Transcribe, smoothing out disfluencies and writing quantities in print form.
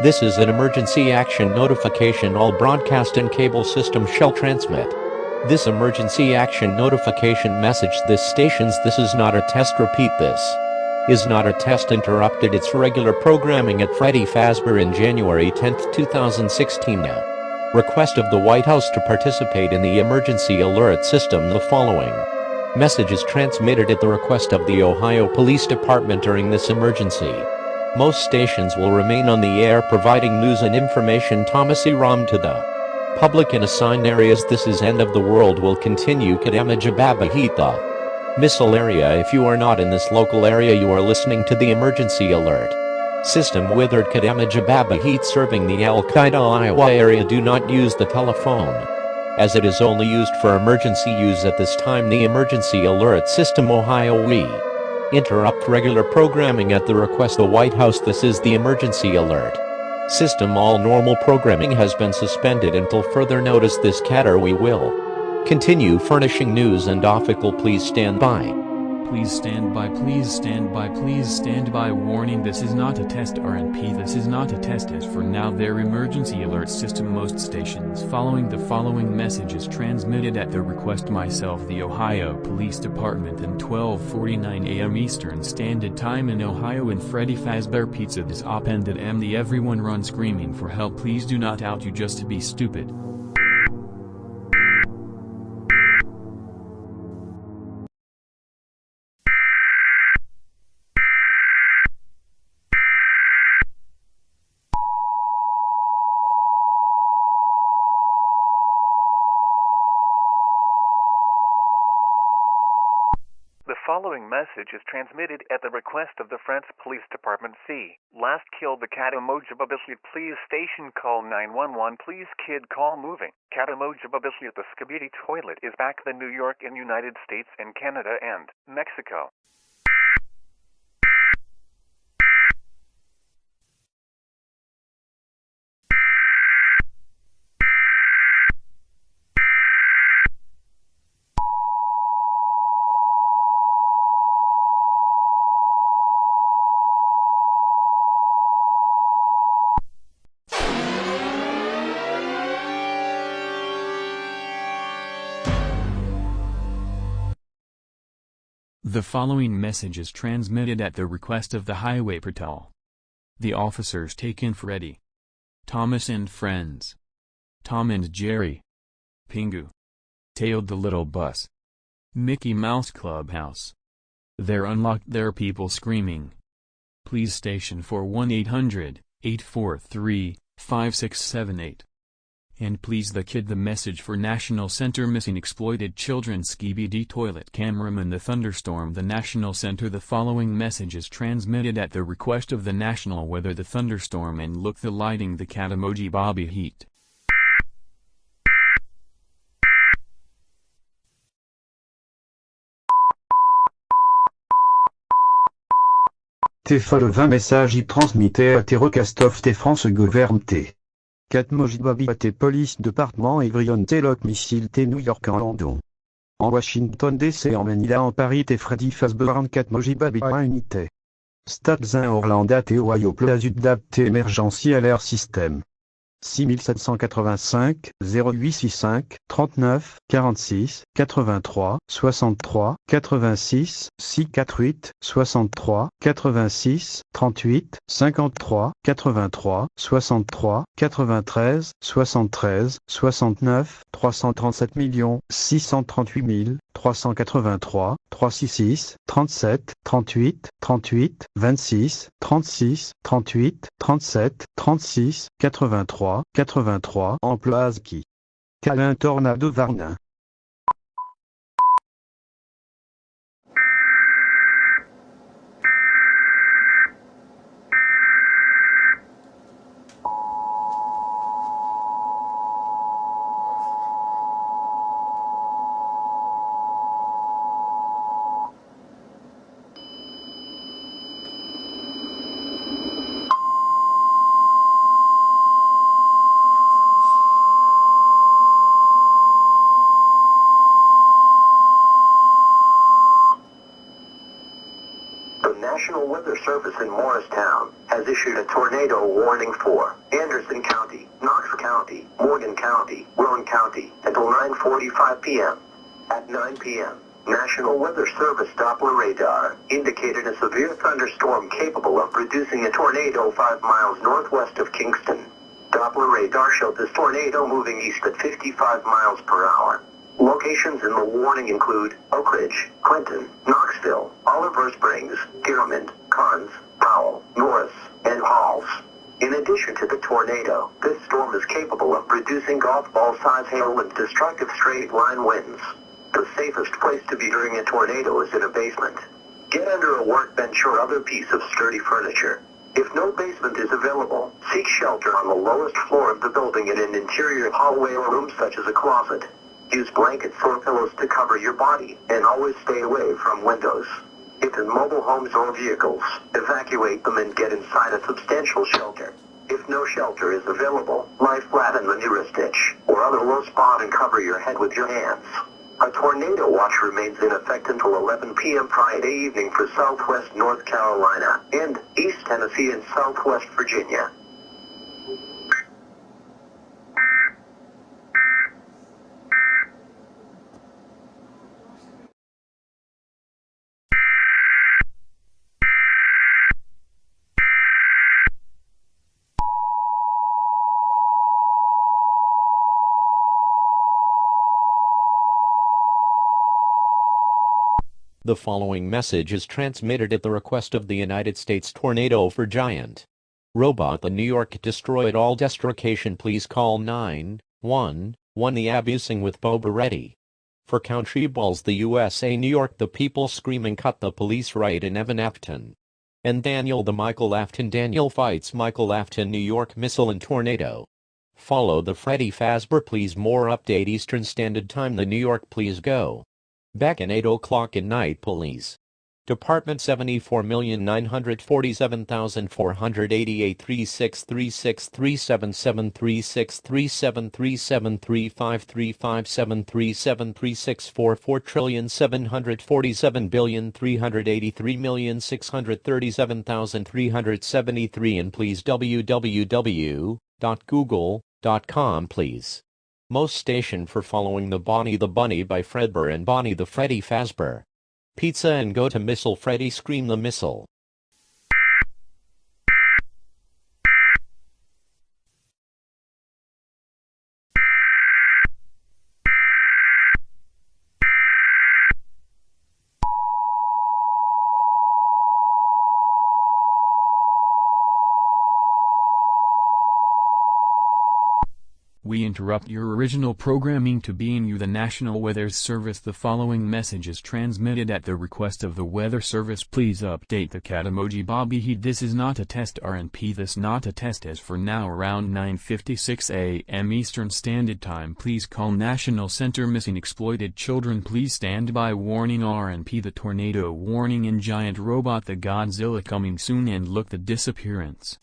This is an emergency action notification. All broadcast and cable systems shall transmit this emergency action notification message. This is not a test. Repeat, this is not a test. Interrupted its regular programming at Freddy Fazbear in January 10, 2016. Request of the White House to participate in the emergency alert system. The following message is transmitted at the request of the Ohio Police Department during this emergency. Most stations will remain on the air providing news and information. Thomas E. Ram to the public in assigned areas. This is end of the world will continue. Catemojibabyheat, the missile area. If you are not in this local area, you are listening to the emergency alert system. Withered catemojibabyheat serving the Al-Qaeda Iowa area. Do not use the telephone, as it is only used for emergency use at this time. The emergency alert system. Ohio, we interrupt regular programming at the request of the White House. This is the emergency alert system. All normal programming has been suspended until further notice. This cater we will continue furnishing news and article. Please stand by. Please stand by, please stand by, please stand by. Warning, this is not a test. RNP, this is not a test. As for now, their emergency alert system. Most stations following the following message is transmitted at the request myself, the Ohio Police Department, and 12:49 a.m. Eastern Standard Time in Ohio. In Freddy Fazbear Pizza, this op ended. The everyone run screaming for help. Please do not out you just to be stupid. The following message is transmitted at the request of the French Police Department. Last killed the catemojibabyheat. Please station call 911. Please kid call moving. Catemojibabyheat. The Skibidi toilet is back in New York, in United States and Canada and Mexico. The following message is transmitted at the request of the Highway Patrol. The officers taken Freddy, Thomas and friends, Tom and Jerry, Pingu, tailed the little bus, Mickey Mouse Clubhouse. They're unlocked. There are people screaming. Please station for 1-800-843-5678. And please the kid. The message for National Center missing exploited children. Skibidi toilet cameraman. The thunderstorm. The National Center. The following message is transmitted at the request of the National Weather. The thunderstorm and look the lighting. The catemojibabyheat. Tes folles 20 messages y transmittés à tes recast tes France gouverne tes catemojibabyheat tes police département Evrion tes loc missile tes New York en London, en Washington DC, en Manila, en Paris tes Freddy Fazbear en catemojibabyheat unité. Stats 1 Orlando tes Ohio Plazut dab tes emergency alert system. 6785 0865 39 46 83 63 86 648 63 86 38 53 83 63 93 73 69 337 638 383 366 37 38 38 26 36 38 37 36 83 83 Emploise qui Câlin Tornado Varnin. National Weather Service in Morristown has issued a tornado warning for Anderson County, Knox County, Morgan County, Rowan County until 9:45 p.m. At 9 p.m., National Weather Service Doppler radar indicated a severe thunderstorm capable of producing a tornado 5 miles northwest of Kingston. Doppler radar showed this tornado moving east at 55 miles per hour. Locations in the warning include Oak Ridge, Clinton, Knoxville, Oliver Springs, Dearmond, Carnes, Powell, Norris, and Halls. In addition to the tornado, this storm is capable of producing golf ball-size hail and destructive straight-line winds. The safest place to be during a tornado is in a basement. Get under a workbench or other piece of sturdy furniture. If no basement is available, seek shelter on the lowest floor of the building in an interior hallway or room such as a closet. Use blankets or pillows to cover your body, and always stay away from windows. If in mobile homes or vehicles, evacuate them and get inside a substantial shelter. If no shelter is available, lie flat in the nearest ditch, or other low spot and cover your head with your hands. A tornado watch remains in effect until 11 p.m. Friday evening for southwest North Carolina, and East Tennessee and southwest Virginia. The following message is transmitted at the request of the United States Tornado for Giant Robot. The New York destroyed all destruction. Please call 911. The abusing with Bo Beretti. For Country Balls, the USA, New York, the people screaming cut the police right in Evan Afton. And Daniel the Michael Afton. Daniel fights Michael Afton. New York missile and tornado. Follow the Freddy Fazbear. Please more update Eastern Standard Time. The New York please go. Back in 8 o'clock at night. Police Department 74,947,488 3636 377 3637 37353 737 4,747,383,637,373 and please www.google.com please. Most station for following the Bonnie the Bunny by Fredbear and Bonnie the Freddy Fazbear. Pizza and go to Missile Freddy Scream the Missile. We interrupt your original programming to bring you the National Weather Service. The following message is transmitted at the request of the Weather Service. Please update the catemojibabyheat. This is not a test RNP. This not a test as for now around 9:56 a.m. Eastern Standard Time. Please call National Center Missing Exploited Children. Please stand by. Warning RNP. The tornado warning in Giant Robot. The Godzilla coming soon and look the disappearance.